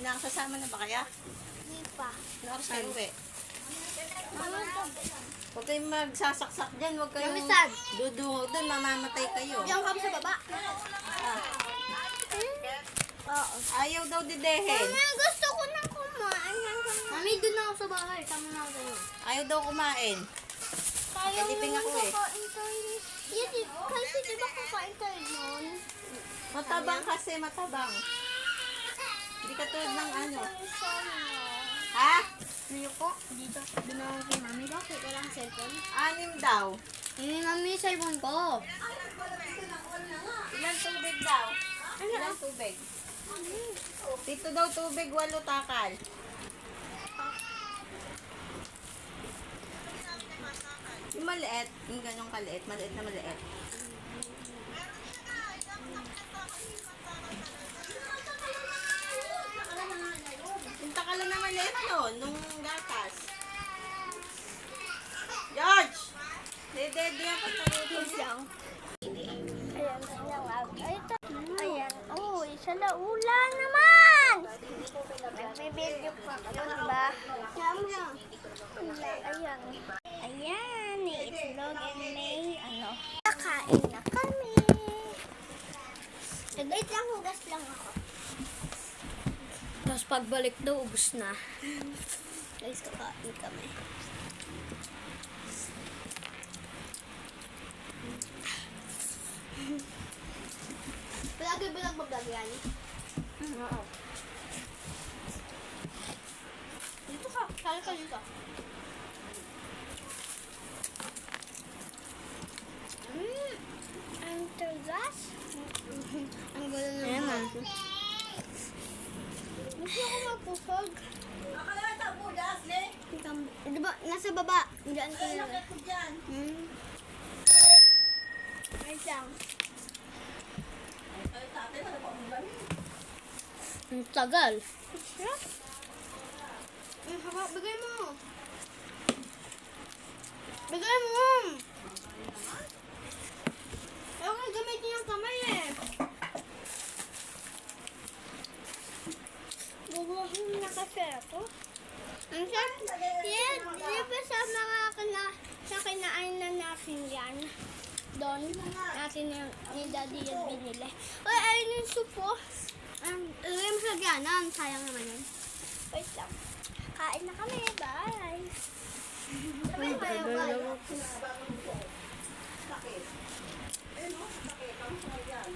Nakasasama na ba kaya? Hindi pa. Ano oras kayo uwi? Mama, Huwag kayong magsasaksak dyan. Huwag kayong Mamisad. dudungo doon. Mamamatay kayo. diyan kami sa baba. Oo. Ayaw daw didehin. Mama, gusto ko na kumain. Mami, doon na ako sa bahay. Tama na ako sa'yo. Ayaw daw kumain. Tayo Kaliping ako eh. kakain tayo. Kasi di ba kakain tayo nun? Matabang kasi, matabang. Hindi katulad ng ano. Sana. Ha? Ayoko. Dito. Doon ako kay mami. Bakit? Walang cellphone? 6 daw. Mami, cellphone ko. Ilan tubig daw? Ilan tubig? Dito daw tubig, 8 takal. Yung maliit, yung ganyong kaliit, maliit na maliit. Yung takala na maliit nun, nung gatas. George! Dede ako tagutin lang. Ayan, sinangag. Ay, ito. Ayan. Oh, isa na ulan naman! Nagbibidyo pa ako, diba? Ayan. Ayan, may itlog and may ano. Kakain na kami. Nag-eat lang, hugas lang ako. Tapos pagbalik daw, ubus na. Guys, kakain kami. Palagi ba nagbablog yan? Oo. Dito ka. Sali ka dito. Ang tagas. Ang gulo naman. Gusto ko magpusog. Nakalata po, Dasle. Diba, nasa baba. Diyan ko lang. ko dyan. Wait lang. Ay, tatay, wala pa akong galing. Ang tagal. Ang haba. Bigay mo. Bigay mo. Okay, gamitin yung kamay eh. Bubuhin na kasi ito. Ang sarap. Yan. Di ba sa mga kinain na natin yan? Doon. Natin ni Daddy yan binili. Ay, ayun yung supo. Ilagay mo sa gyanan. Sayang naman yun. Wait lang. Kain na kami. Bye. Bye. Bye. Bakit? Eh, no? Bakit? Ang sarap yan.